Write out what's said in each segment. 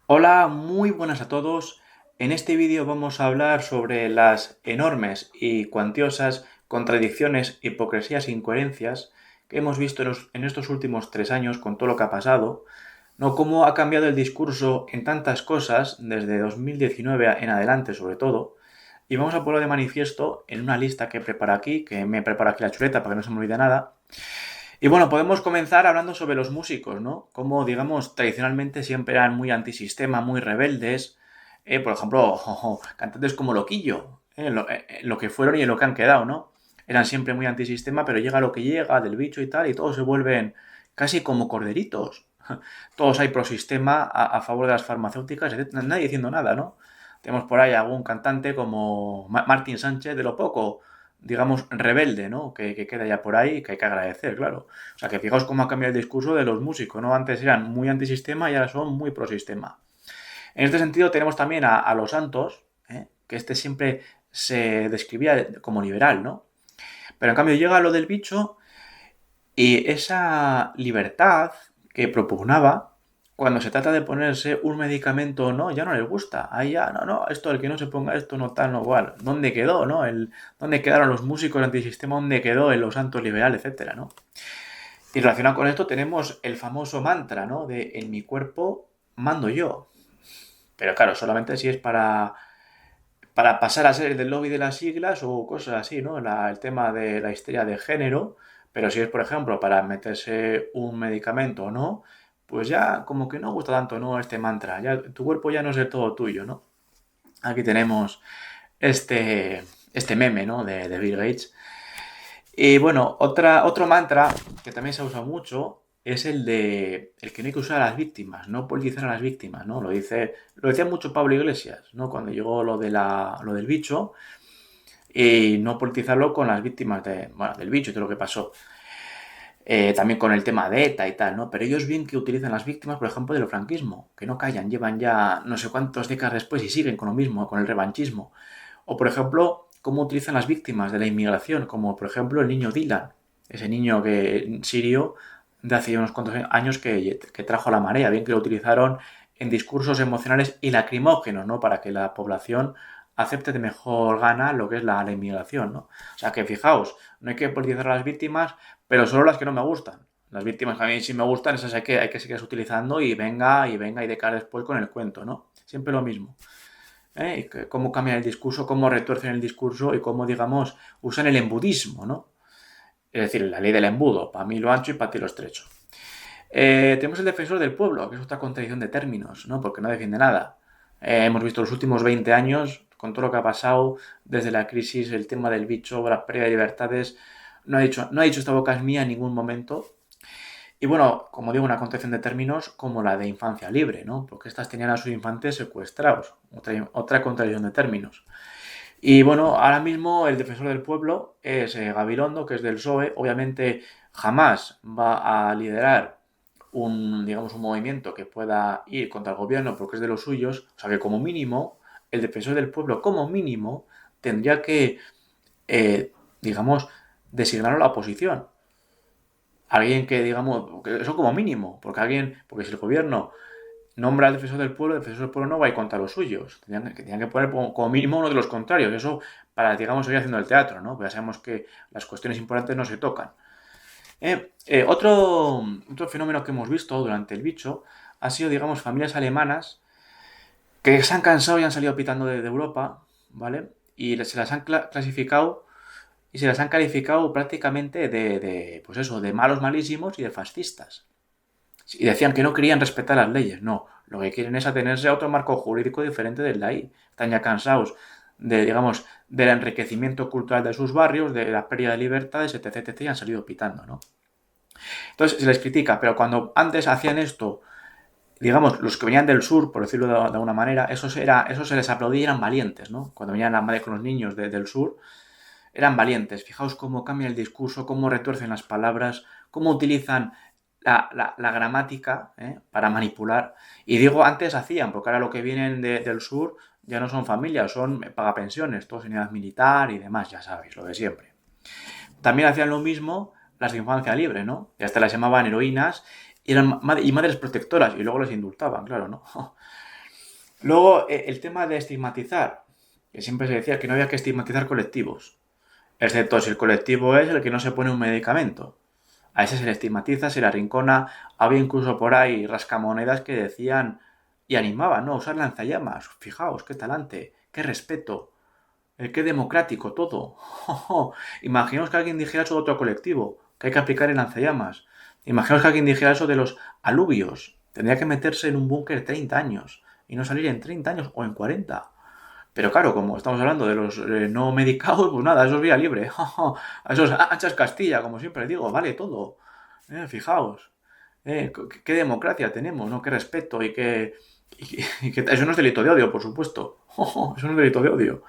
Hola, muy buenas a todos. En este vídeo vamos a hablar sobre las enormes y cuantiosas contradicciones, hipocresías e incoherencias que hemos visto en estos últimos 3 años con todo lo que ha pasado, ¿no? Cómo ha cambiado el discurso en tantas cosas desde 2019 en adelante, sobre todo. Y vamos a ponerlo de manifiesto en una lista que preparo aquí, que me preparo aquí la chuleta para que no se me olvide nada. Y bueno, podemos comenzar hablando sobre los músicos, ¿no? Como, digamos, tradicionalmente siempre eran muy antisistema, muy rebeldes. Por ejemplo, cantantes como Loquillo, lo que fueron y en lo que han quedado, ¿no? Eran siempre muy antisistema, pero llega lo que llega, del bicho y tal, y todos se vuelven casi como corderitos. Todos hay prosistema a favor de las farmacéuticas, nadie diciendo nada, ¿no? Tenemos por ahí algún cantante como Martín Sánchez, de lo poco, digamos, rebelde, ¿no? Que queda ya por ahí y que hay que agradecer, claro. O sea, que fijaos cómo ha cambiado el discurso de los músicos, ¿no? Antes eran muy antisistema y ahora son muy prosistema. En este sentido tenemos también a Los Santos, que este siempre se describía como liberal, ¿no? Pero en cambio llega lo del bicho y esa libertad que propugnaba, cuando se trata de ponerse un medicamento o no, ya no les gusta. Ahí ya, no, no, esto, el que no se ponga esto, no tal, no igual. ¿Dónde quedó, no? ¿Dónde quedaron los músicos antisistema? ¿Dónde quedó Los Santos Liberal, etcétera, no? Y relacionado con esto tenemos el famoso mantra, ¿no? De en mi cuerpo mando yo. Pero claro, solamente si es para pasar a ser el del lobby de las siglas o cosas así, ¿no? El tema de la histeria de género, pero si es, por ejemplo, para meterse un medicamento o no, pues ya como que no gusta tanto, ¿no? Este mantra, ya tu cuerpo ya no es del todo tuyo, ¿no? Aquí tenemos este, este meme, ¿no? De Bill Gates. Y bueno, otro mantra que también se ha usado mucho es el de el que no hay que usar a las víctimas, no politizar a las víctimas, ¿no? Lo decía mucho Pablo Iglesias, ¿no? Cuando llegó lo del bicho, y no politizarlo con las víctimas del bicho y todo lo que pasó. También con el tema de ETA y tal, ¿no? Pero ellos bien que utilizan las víctimas, por ejemplo, del franquismo, que no callan, llevan ya no sé cuántas décadas después y siguen con lo mismo, con el revanchismo. O, por ejemplo, cómo utilizan las víctimas de la inmigración, como por ejemplo el niño Dylan, ese niño sirio de hace unos cuantos años que trajo la marea, bien que lo utilizaron en discursos emocionales y lacrimógenos, ¿no? Para que la población acepte de mejor gana lo que es la inmigración, ¿no? O sea que fijaos, no hay que politizar a las víctimas, pero solo las que no me gustan. Las víctimas que a mí sí me gustan, esas hay que seguir utilizando y de cara después con el cuento, ¿no? Siempre lo mismo. Y cómo cambian el discurso, cómo retuercen el discurso y cómo, digamos, usan el embudismo, ¿no? Es decir, la ley del embudo, para mí lo ancho y para ti lo estrecho. Tenemos el defensor del pueblo, que es otra contradicción de términos, ¿no? Porque no defiende nada. Hemos visto los últimos 20 años, con todo lo que ha pasado, desde la crisis, el tema del bicho, la pérdida de libertades, no ha dicho esta boca es mía en ningún momento. Y bueno, como digo, una contradicción de términos como la de infancia libre, ¿no? Porque estas tenían a sus infantes secuestrados. Otra contradicción de términos. Y bueno, ahora mismo el defensor del pueblo es Gabilondo, que es del PSOE. Obviamente jamás va a liderar digamos, un movimiento que pueda ir contra el gobierno porque es de los suyos. O sea que como mínimo, el defensor del pueblo como mínimo tendría que, digamos, designarlo a la oposición. Alguien que, digamos, eso como mínimo, porque si el gobierno nombra al defensor del pueblo, el defensor del pueblo no va a ir contra los suyos. Tenían que poner como mínimo uno de los contrarios. Eso para, digamos, seguir haciendo el teatro, ¿no? Porque ya sabemos que las cuestiones importantes no se tocan. Otro fenómeno que hemos visto durante el bicho ha sido, digamos, familias alemanas que se han cansado y han salido pitando de Europa, ¿vale? Y se las han clasificado y se las han calificado prácticamente pues eso, de malos malísimos y de fascistas. Y decían que no querían respetar las leyes. No, lo que quieren es atenerse a otro marco jurídico diferente del de ahí. Están ya cansados digamos, del enriquecimiento cultural de sus barrios, de la pérdida de libertades, etc, etc, y han salido pitando, ¿no? Entonces se les critica, pero cuando antes hacían esto, digamos, los que venían del sur, por decirlo de alguna manera, esos se les aplaudía y eran valientes, ¿no? Cuando venían la madre con los niños del sur, eran valientes. Fijaos cómo cambia el discurso, cómo retuercen las palabras, cómo utilizan la gramática para manipular. Y digo, antes hacían, porque ahora lo que vienen del sur ya no son familias, son pagapensiones, todos en edad militar y demás, ya sabéis, lo de siempre. También hacían lo mismo las de infancia libre, ¿no? Y hasta las llamaban heroínas y eran madres protectoras y luego les indultaban, claro, ¿no? Luego, el tema de estigmatizar, que siempre se decía que no había que estigmatizar colectivos, excepto si el colectivo es el que no se pone un medicamento. A ese se le estigmatiza, se le arrincona. Había incluso por ahí rascamonedas que decían y animaban, ¿no? Usar lanzallamas. Fijaos, qué talante, qué respeto, qué democrático todo. Imaginaos que alguien dijera eso de otro colectivo, que hay que aplicar el lanzallamas. Imaginaos que alguien dijera eso de los alubios. Tendría que meterse en un búnker 30 años y no salir en 30 años o en 40. Pero claro, como estamos hablando de los no medicados, pues nada, eso es vía libre. A esos anchas Castilla, como siempre digo, vale todo. Fijaos. Qué democracia tenemos, ¿no? Qué respeto eso no es delito de odio, por supuesto. Eso no es delito de odio.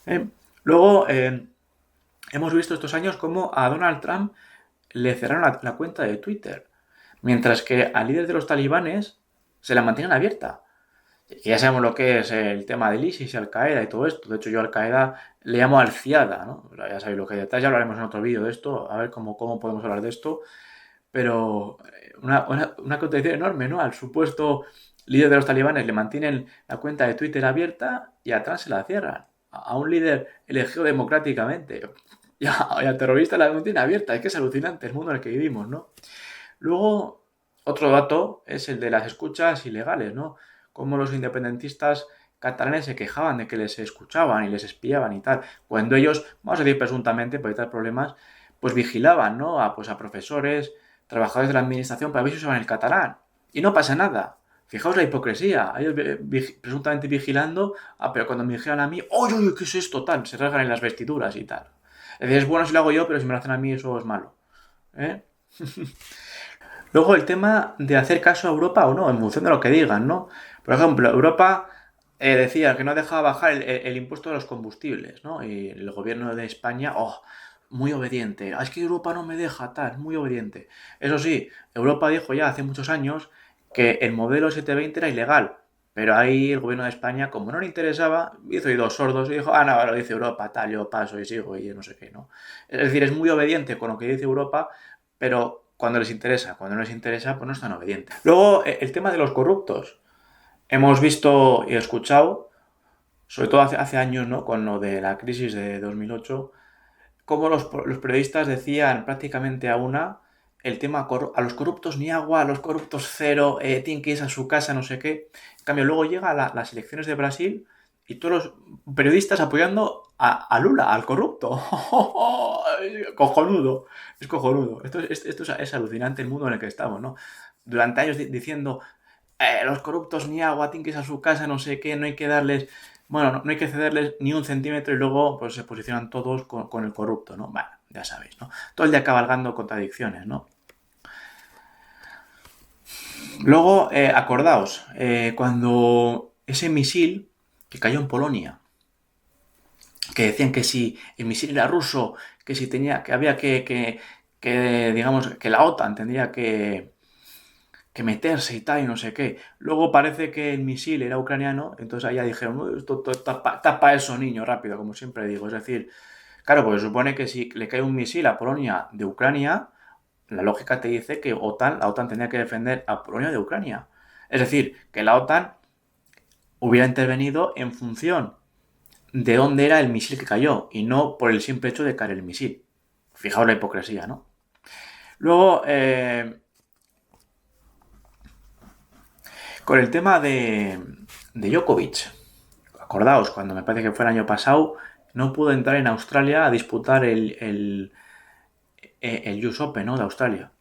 Eh, Luego, hemos visto estos años cómo a Donald Trump le cerraron la cuenta de Twitter, mientras que al líder de los talibanes se la mantienen abierta. Y ya sabemos lo que es el tema del ISIS y Al-Qaeda y todo esto. De hecho, yo a Al-Qaeda le llamo Al-Ciada, ¿no? Pero ya sabéis lo que hay detrás, ya hablaremos en otro vídeo de esto, a ver cómo podemos hablar de esto. Pero una contradicción enorme, ¿no? Al supuesto líder de los talibanes le mantienen la cuenta de Twitter abierta y atrás se la cierran. A un líder elegido democráticamente. Y al terrorista la mantiene abierta. Es que es alucinante el mundo en el que vivimos, ¿no? Luego, otro dato es el de las escuchas ilegales, ¿no? Cómo los independentistas catalanes se quejaban de que les escuchaban y les espiaban y tal, cuando ellos, vamos a decir presuntamente, por evitar problemas, pues vigilaban, ¿no? Pues a profesores, trabajadores de la administración para ver si usaban el catalán. Y no pasa nada. Fijaos la hipocresía. Ellos presuntamente vigilando, pero cuando me dijeran a mí, ¡oye, oye, qué es esto! Tal, se rasgan en las vestiduras y tal. Es decir, es bueno si lo hago yo, pero si me lo hacen a mí, eso es malo. ¿Eh? Luego el tema de hacer caso a Europa o no, en función de lo que digan, ¿no? Por ejemplo, Europa decía que no dejaba bajar el impuesto de los combustibles, ¿no? Y el gobierno de España, oh, muy obediente. Es que Europa no me deja, tal, muy obediente. Eso sí, Europa dijo ya hace muchos años que el modelo 720 era ilegal. Pero ahí el gobierno de España, como no le interesaba, hizo oídos sordos y dijo, ah, no, lo dice Europa, tal, yo paso y sigo y no sé qué, ¿no? Es decir, es muy obediente con lo que dice Europa, pero cuando les interesa, cuando no les interesa, pues no están obedientes. Luego, el tema de los corruptos. Hemos visto y escuchado, sobre todo hace años, ¿no? Con lo de la crisis de 2008, cómo los periodistas decían prácticamente a una el tema a los corruptos ni agua, a los corruptos cero, tienen que irse a su casa, no sé qué. En cambio, luego llega las elecciones de Brasil y todos los periodistas apoyando a Lula, al corrupto. Cojonudo, es cojonudo. Esto es alucinante el mundo en el que estamos, ¿no? Durante años diciendo, los corruptos ni agua, tienen que irse a su casa, no sé qué, no hay que darles, bueno, no hay que cederles ni un centímetro y luego pues se posicionan todos con el corrupto, ¿no? Bueno, ya sabéis, ¿no? Todo el día cabalgando contradicciones, ¿no? Luego, acordaos, cuando ese misil que cayó en Polonia, que decían que si el misil era ruso, que si tenía, que había digamos, que la OTAN tendría que meterse y tal y no sé qué. Luego parece que el misil era ucraniano, entonces allá dijeron, esto tapa eso, niño, rápido, como siempre digo. Es decir, claro, porque supone que si le cae un misil a Polonia de Ucrania, la lógica te dice que la OTAN tendría que defender a Polonia de Ucrania. Es decir, que la OTAN hubiera intervenido en función de dónde era el misil que cayó y no por el simple hecho de caer el misil. Fijaos la hipocresía, ¿no? Luego, con el tema de Djokovic, acordaos, cuando me parece que fue el año pasado, no pudo entrar en Australia a disputar el US Open, ¿no? De Australia.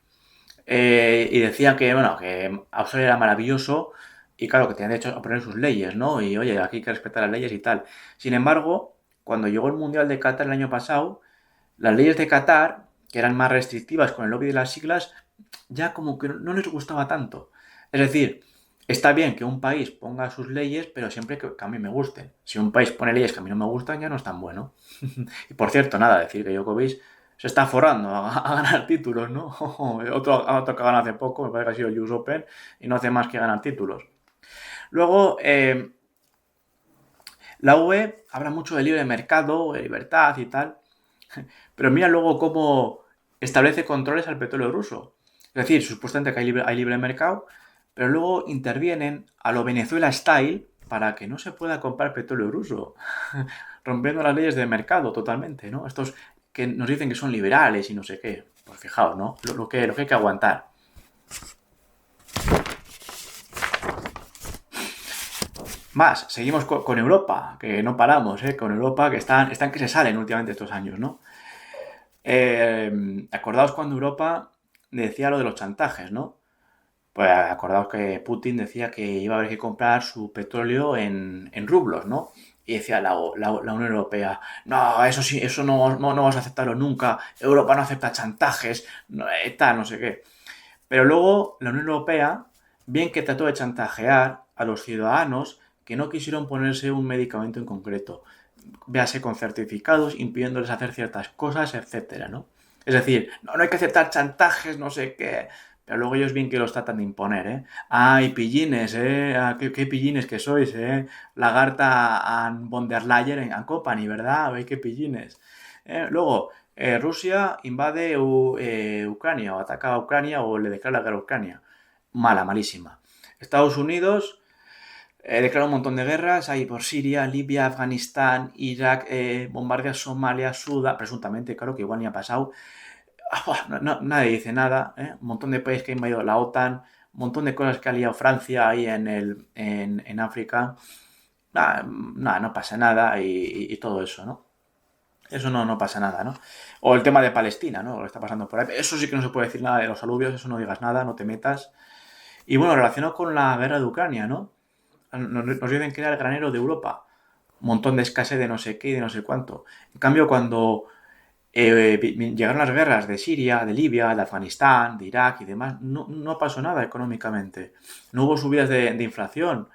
Y decía que, bueno, que Australia era maravilloso y claro, que tenía derecho a poner sus leyes, ¿no? Y oye, aquí hay que respetar las leyes y tal. Sin embargo, cuando llegó el Mundial de Qatar el año pasado, las leyes de Qatar, que eran más restrictivas con el lobby de las siglas, ya como que no les gustaba tanto. Es decir, está bien que un país ponga sus leyes, pero siempre que a mí me gusten. Si un país pone leyes que a mí no me gustan, ya no es tan bueno. Y por cierto, nada, decir que Djokovic se está forrando a ganar títulos, ¿no? Otro que ganó hace poco, me parece que ha sido el US Open, y no hace más que ganar títulos. Luego, la UE habla mucho de libre mercado, de libertad y tal, pero mira luego cómo establece controles al petróleo ruso. Es decir, supuestamente que hay libre mercado, pero luego intervienen a lo Venezuela style para que no se pueda comprar petróleo ruso, rompiendo las leyes del mercado totalmente, ¿no? Estos que nos dicen que son liberales y no sé qué. Pues fijaos, ¿no? Lo que hay que aguantar. Más, seguimos con Europa, que no paramos, con Europa, que están que se salen últimamente estos años, ¿no? Acordaos cuando Europa decía lo de los chantajes, ¿no? Pues acordaos que Putin decía que iba a haber que comprar su petróleo en rublos, ¿no? Y decía la Unión Europea, no, eso sí, eso no vamos a aceptarlo nunca, Europa no acepta chantajes, no, tal, no sé qué. Pero luego la Unión Europea, bien que trató de chantajear a los ciudadanos que no quisieron ponerse un medicamento en concreto, véase con certificados, impidiéndoles hacer ciertas cosas, etcétera, ¿no? Es decir, no hay que aceptar chantajes, no sé qué. Pero luego ellos bien que los tratan de imponer, ¿eh? ¡Ay, pillines, qué pillines que sois, eh! Lagarta and von der Leyen and company, ¿verdad? ¡Ay, qué pillines! Luego, Rusia invade Ucrania, o ataca a Ucrania, o le declara la guerra a Ucrania. Malísima. Estados Unidos declara un montón de guerras ahí por Siria, Libia, Afganistán, Irak, bombardea Somalia, Sudán, presuntamente, claro que igual ni ha pasado. Nadie dice nada, un montón de países que ha invadido la OTAN, un montón de cosas que ha liado Francia ahí en África. Nada, no pasa nada y todo eso, ¿no? Eso no pasa nada, ¿no? O el tema de Palestina, ¿no? Lo que está pasando por ahí. Eso sí que no se puede decir nada de los alubios, eso no digas nada, no te metas. Y bueno, relacionado con la guerra de Ucrania, ¿no? Nos dicen que era el granero de Europa. Un montón de escasez de no sé qué y de no sé cuánto. En cambio, cuando llegaron las guerras de Siria, de Libia, de Afganistán, de Irak y demás, no pasó nada económicamente. No hubo subidas de inflación,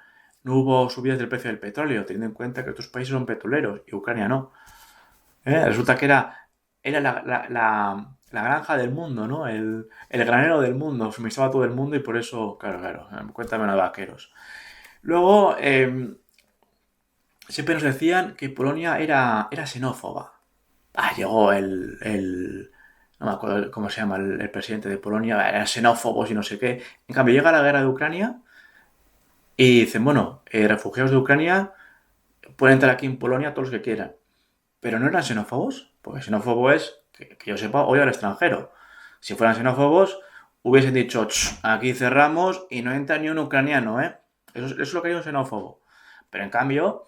no hubo subidas del precio del petróleo, teniendo en cuenta que estos países son petroleros y Ucrania no. Resulta que era la granja del mundo, ¿no? El granero del mundo, suministraba a todo el mundo y por eso, claro, cuéntame de vaqueros. Luego, siempre nos decían que Polonia era xenófoba. Llegó no me acuerdo cómo se llama el presidente de Polonia, era xenófobos y no sé qué. En cambio, llega la guerra de Ucrania y dicen, bueno, refugiados de Ucrania pueden entrar aquí en Polonia todos los que quieran. Pero no eran xenófobos, porque xenófobo es, que yo sepa, odio al extranjero. Si fueran xenófobos, hubiesen dicho, aquí cerramos y no entra ni un ucraniano, ¿eh? Eso es lo que hay un xenófobo. Pero en cambio,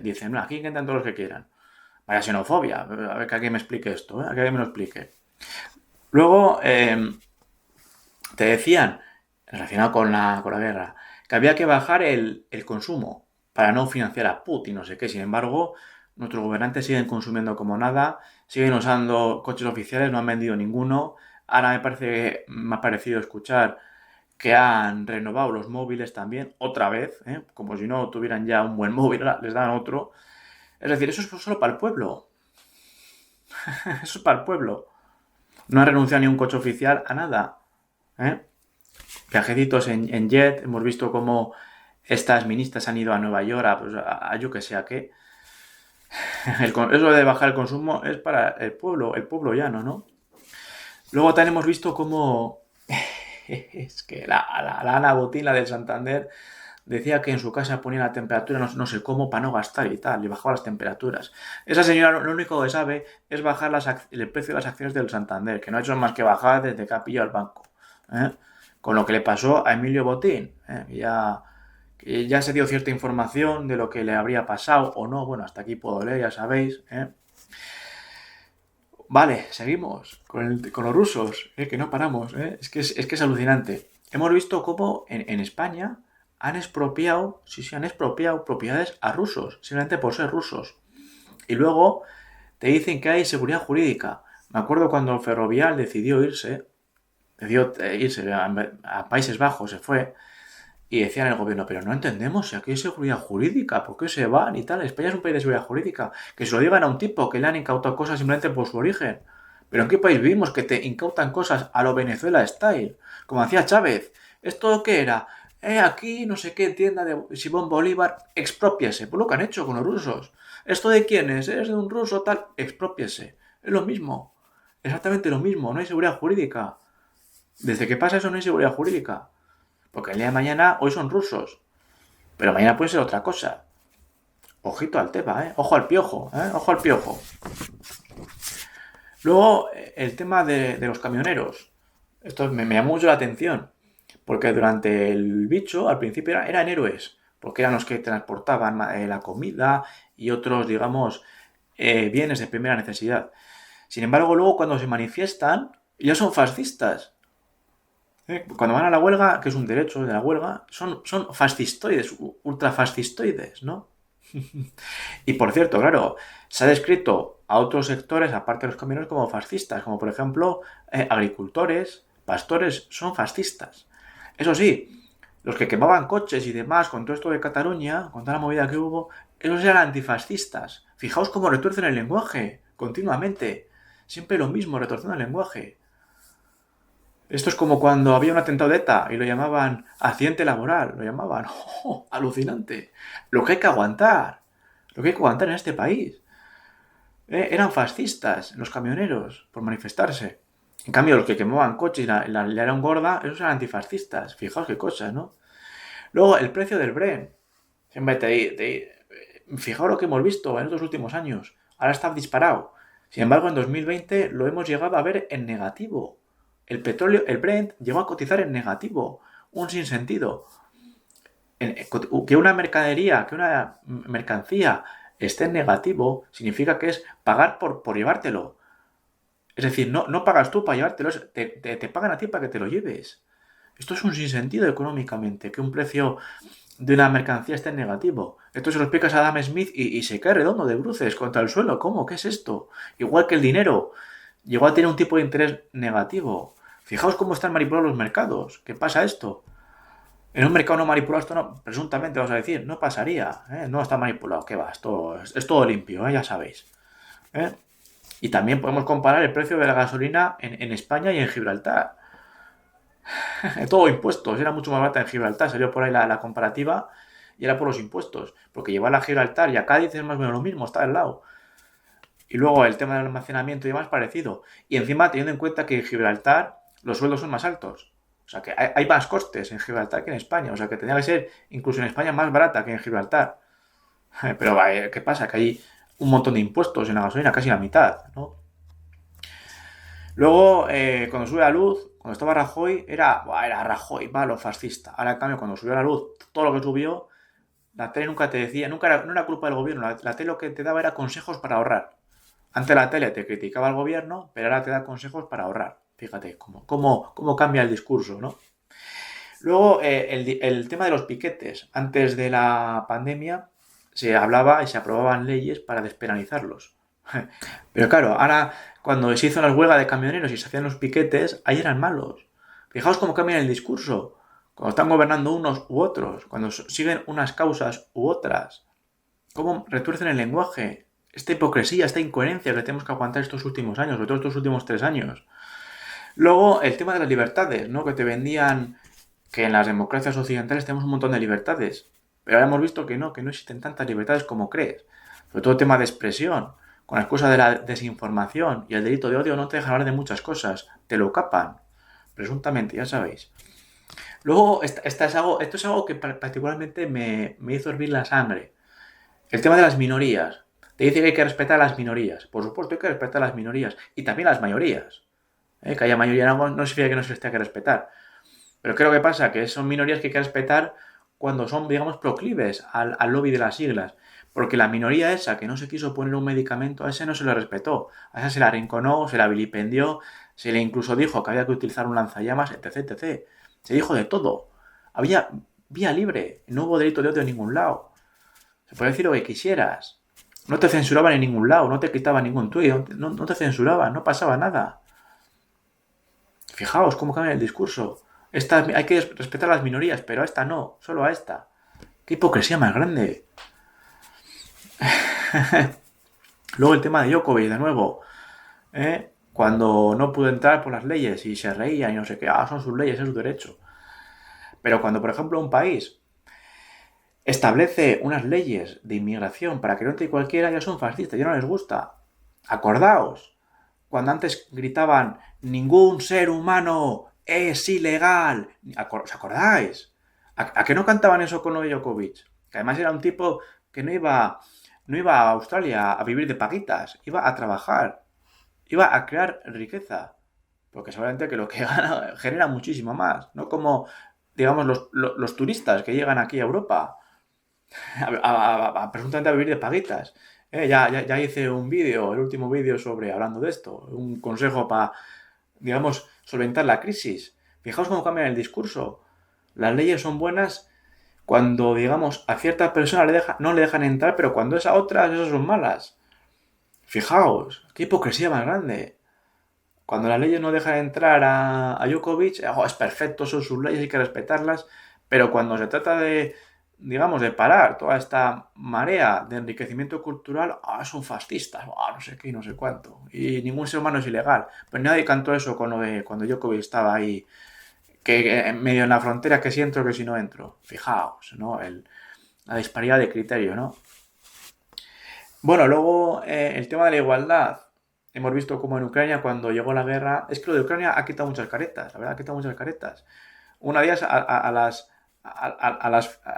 dicen, no, aquí entran todos los que quieran. Vaya xenofobia. A ver que alguien me explique esto, ¿eh? A que alguien me lo explique. Luego, te decían, relacionado con la guerra, que había que bajar el consumo para no financiar a Putin, no sé qué. Sin embargo, nuestros gobernantes siguen consumiendo como nada, siguen usando coches oficiales, no han vendido ninguno. Ahora me ha parecido escuchar que han renovado los móviles también, otra vez, como si no tuvieran ya un buen móvil, les dan otro. Es decir, eso es solo para el pueblo. Eso es para el pueblo. No ha renunciado ni un coche oficial a nada. Viajecitos en jet, hemos visto cómo estas ministras han ido a Nueva York a yo que sé a qué. Eso de bajar el consumo es para el pueblo llano, ¿no? Luego también hemos visto cómo es que la Ana Botín, la del Santander, decía que en su casa ponía la temperatura no sé cómo para no gastar y tal, y bajaba las temperaturas. Esa señora lo único que sabe es bajar el precio de las acciones del Santander, que no ha hecho más que bajar desde que ha pillado el banco. Con lo que le pasó a Emilio Botín, que ya se dio cierta información de lo que le habría pasado o no. Bueno, hasta aquí puedo leer, ya sabéis. Vale, seguimos con los rusos, que no paramos. Es que es alucinante. Hemos visto cómo en España han expropiado propiedades a rusos, simplemente por ser rusos. Y luego te dicen que hay seguridad jurídica. Me acuerdo cuando Ferrovial decidió irse a Países Bajos, se fue, y decían el gobierno, pero no entendemos si aquí hay seguridad jurídica, ¿por qué se van y tal? España es un país de seguridad jurídica. Que se lo digan a un tipo que le han incautado cosas simplemente por su origen. ¿Pero en qué país vivimos que te incautan cosas a lo Venezuela style? Como hacía Chávez. ¿Esto qué era? Aquí no sé qué tienda de Simón Bolívar, expropiese. Pues lo que han hecho con los rusos. ¿Esto de quién es? ¿Es de un ruso tal? Expropiese. Es lo mismo. Exactamente lo mismo. No hay seguridad jurídica. Desde que pasa eso no hay seguridad jurídica. Porque el día de mañana hoy son rusos. Pero mañana puede ser otra cosa. Ojito al tema, ¿eh? Ojo al piojo, ¿eh? Ojo al piojo. Luego, el tema de los camioneros. Esto me llamó mucho la atención. Porque durante el bicho, al principio eran héroes. Porque eran los que transportaban la comida y otros, digamos, bienes de primera necesidad. Sin embargo, luego cuando se manifiestan, ya son fascistas. Cuando van a la huelga, que es un derecho de la huelga, son fascistoides, ultrafascistoides, ¿no? Y por cierto, claro, se ha descrito a otros sectores, aparte de los camioneros, como fascistas, como por ejemplo agricultores, pastores, son fascistas. Eso sí, los que quemaban coches y demás con todo esto de Cataluña, con toda la movida que hubo, esos eran antifascistas. Fijaos cómo retuercen el lenguaje continuamente. Siempre lo mismo, retorciendo el lenguaje. Esto es como cuando había un atentado de ETA y lo llamaban accidente laboral, lo llamaban. ¡Oh, alucinante! Lo que hay que aguantar, lo que hay que aguantar en este país. Eran fascistas los camioneros por manifestarse. En cambio, los que quemaban coches y la liaron gorda, esos eran antifascistas. Fijaos qué cosas, ¿no? Luego, el precio del Brent. Fijaos lo que hemos visto en estos últimos años. Ahora está disparado. Sin embargo, en 2020 lo hemos llegado a ver en negativo. El petróleo, el Brent, llegó a cotizar en negativo. Un sinsentido. Que una mercancía esté en negativo significa que es pagar por llevártelo. Es decir, no pagas tú para llevártelo, te pagan a ti para que te lo lleves. Esto es un sinsentido económicamente, que un precio de una mercancía esté en negativo. Esto se lo explicas a Adam Smith y se cae redondo de bruces contra el suelo. ¿Cómo? ¿Qué es esto? Igual que el dinero. Llegó a tener un tipo de interés negativo. Fijaos cómo están manipulados los mercados. ¿Qué pasa esto? En un mercado no manipulado esto no, presuntamente vas a decir, no pasaría, no está manipulado, ¿qué va? Esto es todo limpio, ya sabéis. ¿Eh? Y también podemos comparar el precio de la gasolina en España y en Gibraltar. Todo impuestos, era mucho más barata en Gibraltar, salió por ahí la comparativa y era por los impuestos, porque llevarla a Gibraltar y a Cádiz es más o menos lo mismo, está al lado. Y luego el tema del almacenamiento y demás parecido. Y encima teniendo en cuenta que en Gibraltar los sueldos son más altos. O sea que hay más costes en Gibraltar que en España. O sea que tendría que ser incluso en España más barata que en Gibraltar. Pero ¿qué pasa? Que hay un montón de impuestos en la gasolina, casi la mitad, ¿no? Luego, cuando sube la luz, cuando estaba Rajoy, era Rajoy, va lo fascista. Ahora, en cambio, cuando subió la luz, todo lo que subió, la tele nunca te decía, no era culpa del gobierno, la tele lo que te daba era consejos para ahorrar. Antes la tele te criticaba al gobierno, pero ahora te da consejos para ahorrar. Fíjate cómo cambia el discurso, ¿no? Luego, el tema de los piquetes. Antes de la pandemia se hablaba y se aprobaban leyes para despenalizarlos. Pero claro, ahora cuando se hizo las huelgas de camioneros y se hacían los piquetes, ahí eran malos. Fijaos cómo cambia el discurso. Cuando están gobernando unos u otros, cuando siguen unas causas u otras. Cómo retuercen el lenguaje. Esta hipocresía, esta incoherencia que tenemos que aguantar estos últimos años, sobre todo estos últimos 3 años. Luego, el tema de las libertades, ¿no? Que te vendían que en las democracias occidentales tenemos un montón de libertades. Pero ahora hemos visto que no existen tantas libertades como crees. Sobre todo el tema de expresión. Con la excusa de la desinformación y el delito de odio no te dejan hablar de muchas cosas. Te lo capan. Presuntamente, ya sabéis. Luego, esto es algo que particularmente me hizo hervir la sangre. El tema de las minorías. Te dice que hay que respetar a las minorías. Por supuesto, hay que respetar a las minorías. Y también a las mayorías. Que haya mayoría en algo no significa que no se les tenga que respetar. Pero creo que pasa que son minorías que hay que respetar cuando son, digamos, proclives al lobby de las siglas. Porque la minoría esa que no se quiso poner un medicamento, a ese no se le respetó. A esa se la arrinconó, se la vilipendió, se le incluso dijo que había que utilizar un lanzallamas, etc, etc. Se dijo de todo. Había vía libre, no hubo delito de odio en ningún lado. Se puede decir lo que quisieras. No te censuraban en ningún lado, no te quitaban ningún tuit, no te censuraban, no pasaba nada. Fijaos cómo cambia el discurso. Hay que respetar a las minorías, pero a esta no, solo a esta. ¡Qué hipocresía más grande! Luego el tema de Djokovic, de nuevo. Cuando no pudo entrar por las leyes y se reía y no sé qué, son sus leyes, es su derecho. Pero cuando, por ejemplo, un país establece unas leyes de inmigración para que no entre cualquiera, ya son fascistas, ya no les gusta. Acordaos, cuando antes gritaban, ningún ser humano es ilegal. ¿Os acordáis? ¿A qué no cantaban eso con Novak Djokovic? Que además era un tipo que no iba a Australia a vivir de paguitas, iba a trabajar, iba a crear riqueza. Porque seguramente que lo que gana genera muchísimo más, no como, digamos, los turistas que llegan aquí a Europa presuntamente a vivir de paguitas. Ya hice un vídeo, el último vídeo hablando de esto, un consejo para, digamos, solventar la crisis. Fijaos cómo cambian el discurso. Las leyes son buenas cuando, digamos, a ciertas personas no le dejan entrar, pero cuando es a otras, esas son malas. Fijaos, qué hipocresía más grande. Cuando las leyes no dejan entrar a Djokovic, es perfecto, son sus leyes, hay que respetarlas, pero cuando se trata de, digamos, de parar toda esta marea de enriquecimiento cultural, son fascistas, no sé qué y no sé cuánto. Y ningún ser humano es ilegal. Pero nadie cantó eso con lo de cuando Djokovic estaba ahí, que medio en la frontera, que si entro, que si no entro. Fijaos, ¿no? La disparidad de criterio, ¿no? Bueno, luego el tema de la igualdad. Hemos visto como en Ucrania, cuando llegó la guerra, es que lo de Ucrania ha quitado muchas caretas, la verdad, ha quitado muchas caretas. Una de ellas a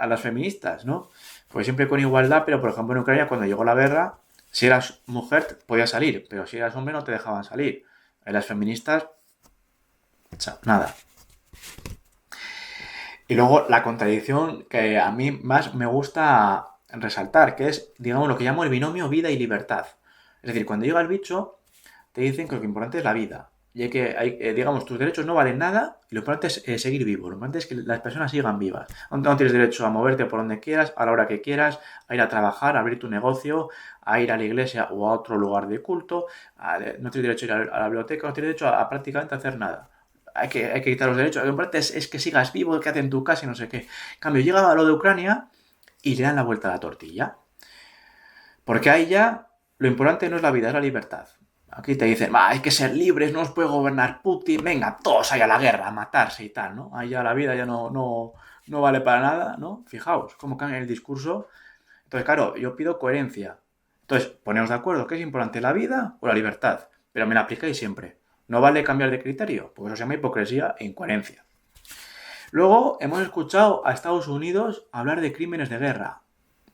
las feministas, ¿no? Pues siempre con igualdad, pero por ejemplo en Ucrania, cuando llegó la guerra, si eras mujer podías salir, pero si eras hombre no te dejaban salir. En las feministas, nada. Y luego la contradicción que a mí más me gusta resaltar, que es, digamos, lo que llamo el binomio vida y libertad. Es decir, cuando llega el bicho, te dicen que lo importante es la vida. Y digamos, tus derechos no valen nada y lo importante es seguir vivo. Lo importante es que las personas sigan vivas. No tienes derecho a moverte por donde quieras, a la hora que quieras, a ir a trabajar, a abrir tu negocio, a ir a la iglesia o a otro lugar de culto. No tienes derecho a ir a la biblioteca, no tienes derecho a prácticamente hacer nada. Hay que quitar los derechos. Lo importante es que sigas vivo, quédate en tu casa y no sé qué. En cambio, llega a lo de Ucrania y le dan la vuelta a la tortilla. Porque ahí ya lo importante no es la vida, es la libertad. Aquí te dicen, hay que ser libres, no os puede gobernar Putin, venga, todos ahí a la guerra, a matarse y tal, ¿no? Ahí ya la vida ya no vale para nada, ¿no? Fijaos cómo cambia el discurso. Entonces, claro, yo pido coherencia. Entonces, poneos de acuerdo, ¿qué es importante, la vida o la libertad? Pero me la aplicáis siempre. No vale cambiar de criterio, porque eso se llama hipocresía e incoherencia. Luego hemos escuchado a Estados Unidos hablar de crímenes de guerra.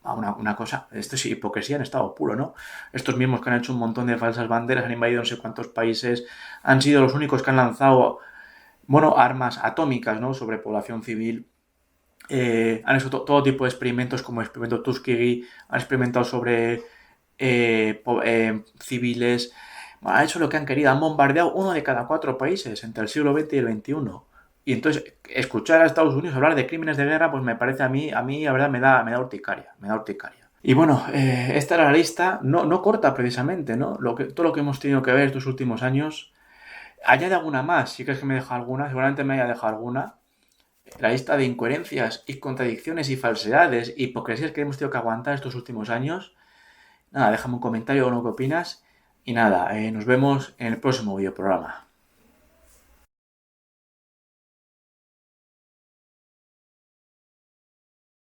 Una cosa, esto es hipocresía en estado puro, ¿no? Estos mismos que han hecho un montón de falsas banderas, han invadido no sé cuántos países, han sido los únicos que han lanzado, bueno, armas atómicas, ¿no? Sobre población civil. Han hecho todo tipo de experimentos, como el experimento Tuskegee, han experimentado sobre civiles. Bueno, han hecho lo que han querido, han bombardeado uno de cada 4 países entre el siglo XX y el XXI. Y entonces, escuchar a Estados Unidos hablar de crímenes de guerra, pues me parece a mí la verdad me da urticaria, Y bueno, esta era la lista, no corta precisamente, ¿no? Todo lo que hemos tenido que ver estos últimos años. Añade alguna más, si crees que me deja alguna, seguramente me haya dejado alguna. La lista de incoherencias y contradicciones y falsedades, hipocresías que hemos tenido que aguantar estos últimos años. Nada, déjame un comentario o lo que opinas. Y nada, nos vemos en el próximo videoprograma.